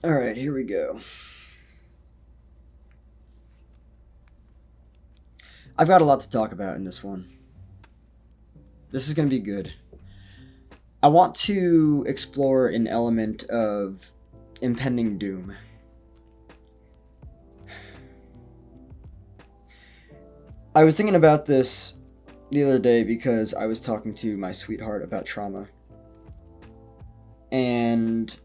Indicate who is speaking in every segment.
Speaker 1: All right, here we go. I've got a lot to talk about in this one. This is going to be good. I want to explore an element of impending doom. I was thinking about this the other day because I was talking to my sweetheart about trauma. And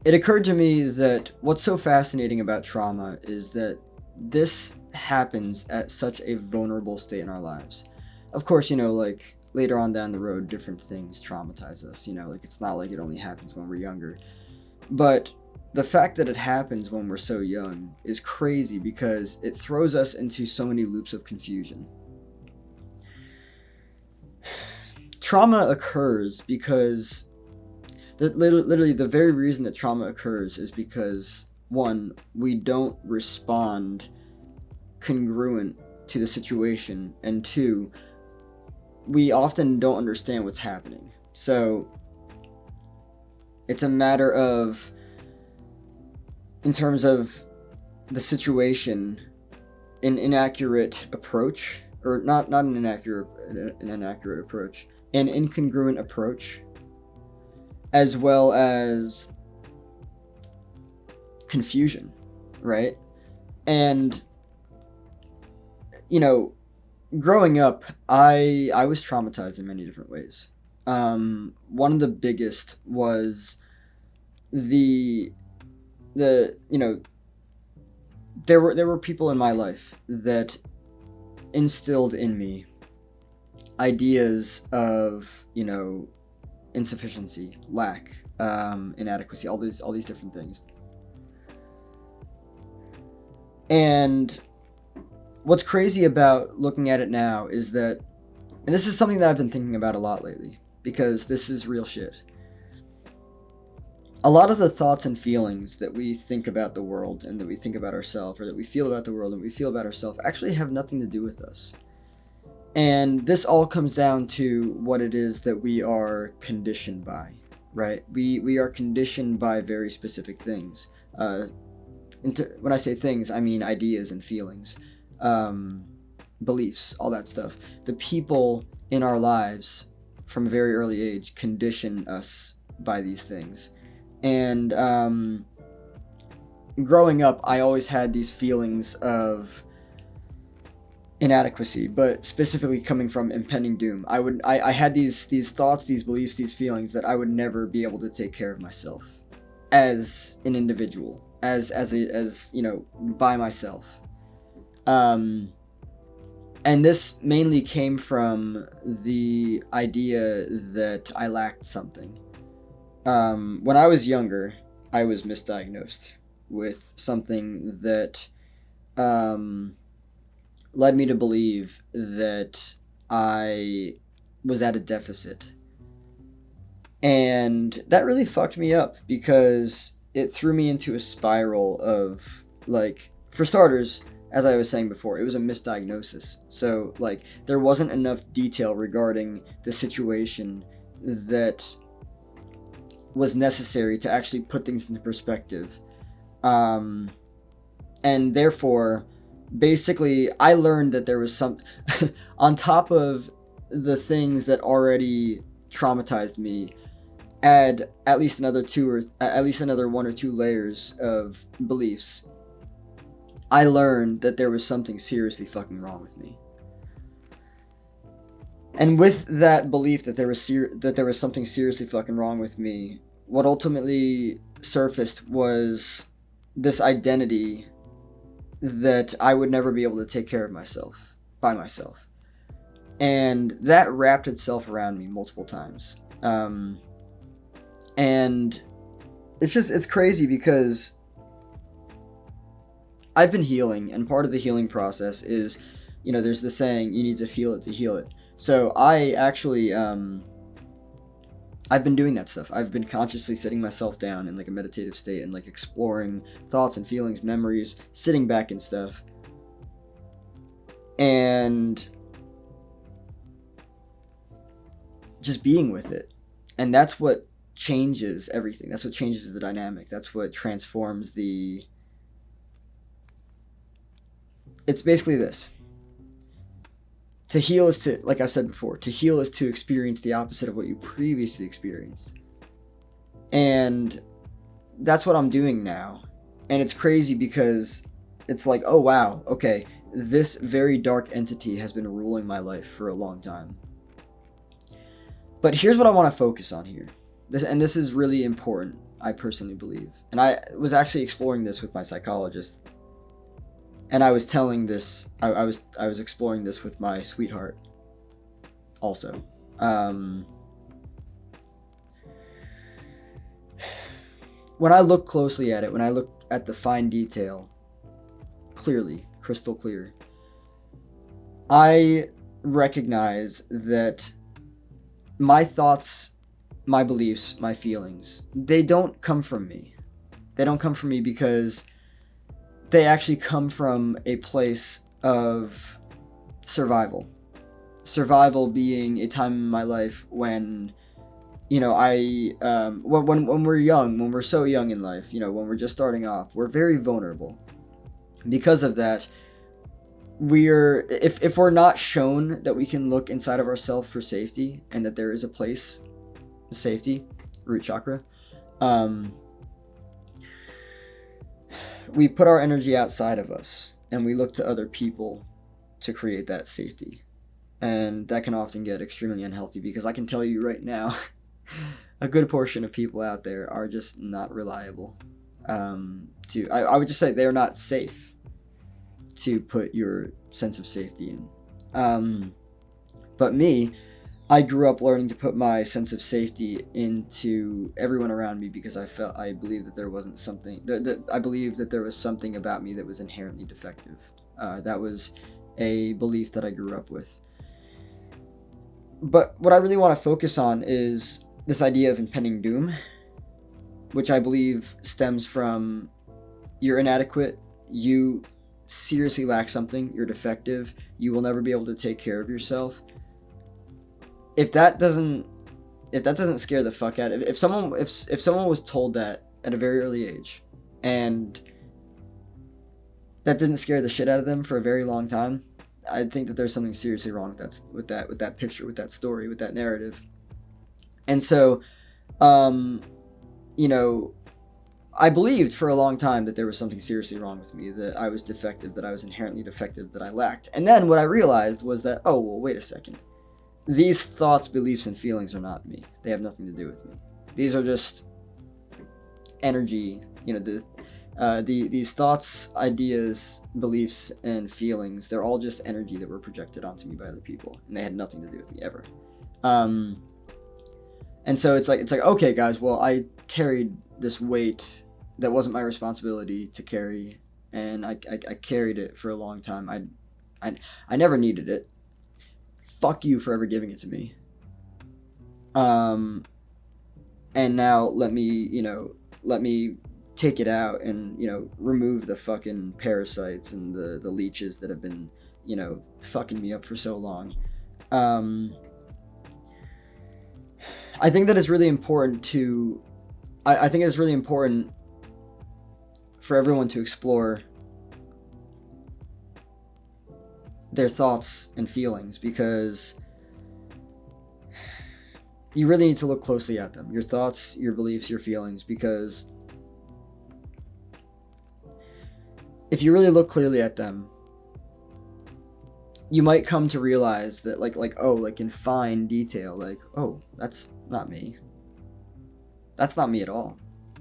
Speaker 1: it occurred to me that what's so fascinating about trauma is that this happens at such a vulnerable state in our lives. Of course, like later on down the road, different things traumatize us. Like it's not like it only happens when we're younger. But the fact that it happens when we're so young is crazy because it throws us into so many loops of confusion. Trauma occurs because literally the very reason that trauma occurs is because one, we don't respond congruent to the situation, and two, we often don't understand what's happening. So it's a matter of, in terms of the situation, an inaccurate approach, or not an inaccurate approach, an incongruent approach, as well as confusion, right? And you know, growing up, I was traumatized in many different ways. One of the biggest was the the there were people in my life that instilled in me ideas of insufficiency, lack, inadequacy, all these different things. And what's crazy about looking at it now is that, and this is something that I've been thinking about a lot lately, because this is real shit. A lot of the thoughts and feelings that we think about the world and that we think about ourselves, or that we feel about the world and we feel about ourselves, actually have nothing to do with us. And this all comes down to what it is that we are conditioned by, right? We are conditioned by very specific things. When I say things, I mean ideas and feelings, beliefs, all that stuff. The people in our lives from a very early age condition us by these things. And growing up, I always had these feelings of inadequacy, but specifically coming from impending doom. I had these thoughts, these beliefs, these feelings that I would never be able to take care of myself as an individual, as by myself. And this mainly came from the idea that I lacked something. When I was younger, I was misdiagnosed with something that led me to believe that I was at a deficit. And that really fucked me up because it threw me into a spiral of, like, for starters, as I was saying before, it was a misdiagnosis. So, like, there wasn't enough detail regarding the situation that was necessary to actually put things into perspective. And therefore, basically, I learned that there was some, on top of the things that already traumatized me, add at least another one or two layers of beliefs. I learned that there was something seriously fucking wrong with me. And with that belief that there was something seriously fucking wrong with me, what ultimately surfaced was this identity that I would never be able to take care of myself by myself. And that wrapped itself around me multiple times. And it's crazy because I've been healing, and part of the healing process is, there's the saying, you need to feel it to heal it. So I actually, I've been doing that stuff. I've been consciously sitting myself down in like a meditative state and like exploring thoughts and feelings, memories, sitting back and stuff. And just being with it. And that's what changes everything. That's what changes the dynamic. That's what transforms it's basically this. To heal is to, like I said before, to heal is to experience the opposite of what you previously experienced. And that's what I'm doing now. And it's crazy because it's like, oh wow, okay, this very dark entity has been ruling my life for a long time. But here's what I want to focus on here. This is really important, I personally believe. And I was actually exploring this with my psychologist. And I was telling this, I was exploring this with my sweetheart also. When I look closely at it, when I look at the fine detail, clearly, crystal clear, I recognize that my thoughts, my beliefs, my feelings, they don't come from me. They don't come from me because they actually come from a place of survival. Survival being a time in my life when, you know, when we're young, when we're so young in life, you know, when we're just starting off, we're very vulnerable. Because of that, if we're not shown that we can look inside of ourselves for safety and that there is a place, safety, root chakra, we put our energy outside of us and we look to other people to create that safety. And that can often get extremely unhealthy because I can tell you right now, a good portion of people out there are just not reliable. I would just say they're not safe to put your sense of safety in. But me, I grew up learning to put my sense of safety into everyone around me because I believed that there wasn't something I believed that there was something about me that was inherently defective. That was a belief that I grew up with. But what I really want to focus on is this idea of impending doom, which I believe stems from you're inadequate, you seriously lack something, you're defective, you will never be able to take care of yourself. If that doesn't scare the fuck out of, if someone was told that at a very early age and that didn't scare the shit out of them for a very long time, I think that there's something seriously wrong with that picture, with that story, with that narrative. And so, you know, I believed for a long time that there was something seriously wrong with me, that I was defective, that I was inherently defective, that I lacked. And then what I realized was that, oh, well, wait a second. These thoughts, beliefs, and feelings are not me. They have nothing to do with me. These are just energy, you know, these thoughts, ideas, beliefs, and feelings, they're all just energy that were projected onto me by other people, and they had nothing to do with me ever. And so it's like, okay, guys, well, I carried this weight that wasn't my responsibility to carry, and I carried it for a long time. I never needed it. Fuck you for ever giving it to me. And now let me take it out and, you know, remove the fucking parasites and the leeches that have been, you know, fucking me up for so long. I think that it's really important I think it's really important for everyone to explore their thoughts and feelings, because you really need to look closely at them. Your thoughts, your beliefs, your feelings, because if you really look clearly at them, you might come to realize that like in fine detail, like, oh, that's not me. That's not me at all.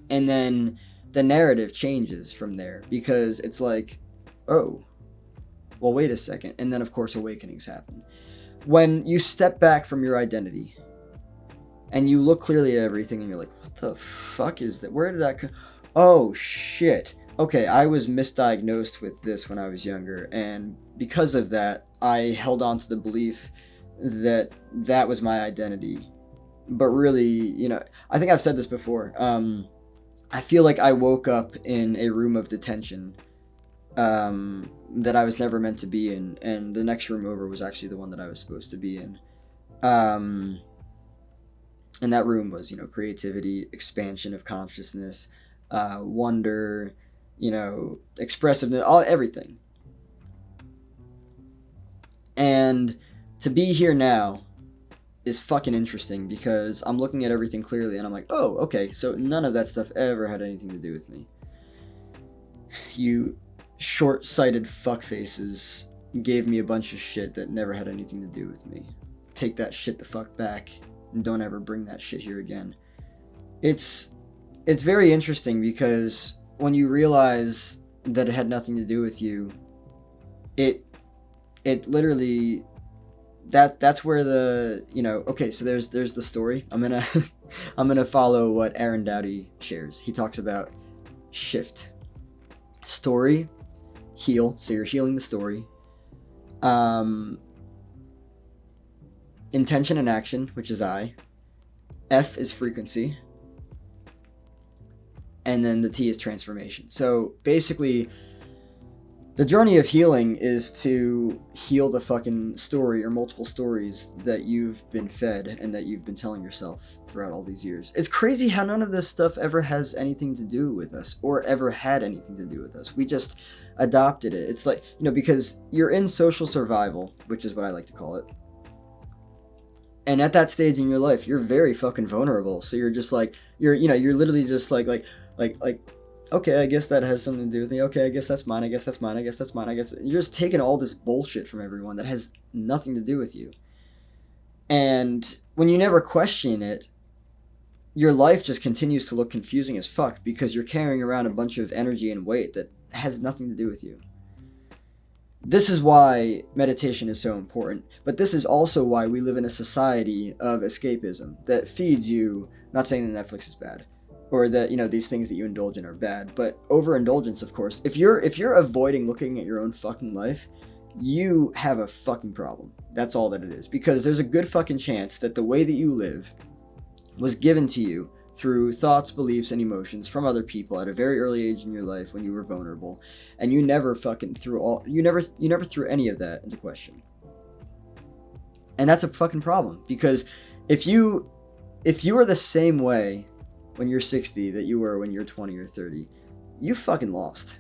Speaker 1: And then the narrative changes from there, because it's like, oh, well, wait a second. And then, of course, awakenings happen. When you step back from your identity and you look clearly at everything and you're like, what the fuck is that? Where did that come? Oh, shit. Okay, I was misdiagnosed with this when I was younger. And because of that, I held on to the belief that that was my identity. But really, you know, I think I've said this before. I feel like I woke up in a room of detention that I was never meant to be in, and the next room over was actually the one that I was supposed to be in. And that room was, creativity, expansion of consciousness, wonder, expressiveness, everything. And to be here now is fucking interesting because I'm looking at everything clearly and I'm like, oh, okay, so none of that stuff ever had anything to do with me. You short-sighted fuckfaces gave me a bunch of shit that never had anything to do with me. Take that shit the fuck back and don't ever bring that shit here again. It's very interesting because when you realize that it had nothing to do with you, it literally that's where the okay, so there's the story. I'm gonna follow what Aaron Dowdy shares. He talks about shift, story, heal, so you're healing the story, intention and action, which is I, F is frequency, and then the T is transformation. So basically the journey of healing is to heal the fucking story or multiple stories that you've been fed and that you've been telling yourself throughout all these years. It's crazy how none of this stuff ever has anything to do with us or ever had anything to do with us. We just adopted it. It's like, because you're in social survival, which is what I like to call it. And at that stage in your life, you're very fucking vulnerable. So you're just like, you're literally just like, okay, I guess that has something to do with me. Okay, I guess that's mine. I guess that's mine. I guess that's mine. I guess you're just taking all this bullshit from everyone that has nothing to do with you. And when you never question it, your life just continues to look confusing as fuck because you're carrying around a bunch of energy and weight that has nothing to do with you. This is why meditation is so important, but this is also why we live in a society of escapism that feeds you, not saying that Netflix is bad, or that, these things that you indulge in are bad, but overindulgence, of course. If you're avoiding looking at your own fucking life, you have a fucking problem. That's all that it is. Because there's a good fucking chance that the way that you live was given to you through thoughts, beliefs, and emotions from other people at a very early age in your life when you were vulnerable, and you never fucking you never threw any of that into question. And that's a fucking problem, because if you are the same way when you're 60 that you were when you're 20 or 30, you fucking lost.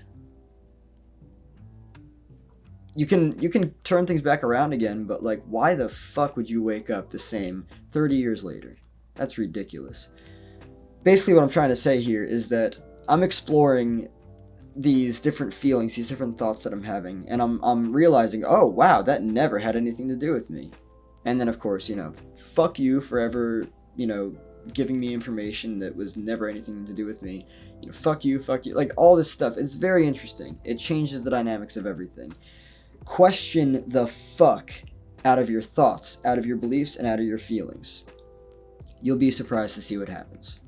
Speaker 1: You can turn things back around again, but like, why the fuck would you wake up the same 30 years later? That's ridiculous. Basically what I'm trying to say here is that I'm exploring these different feelings, these different thoughts that I'm having, and I'm realizing, oh wow, that never had anything to do with me. And then of course, fuck you for ever, giving me information that was never anything to do with me. Fuck you, like all this stuff. It's very interesting. It changes the dynamics of everything. Question the fuck out of your thoughts, out of your beliefs, and out of your feelings. You'll be surprised to see what happens.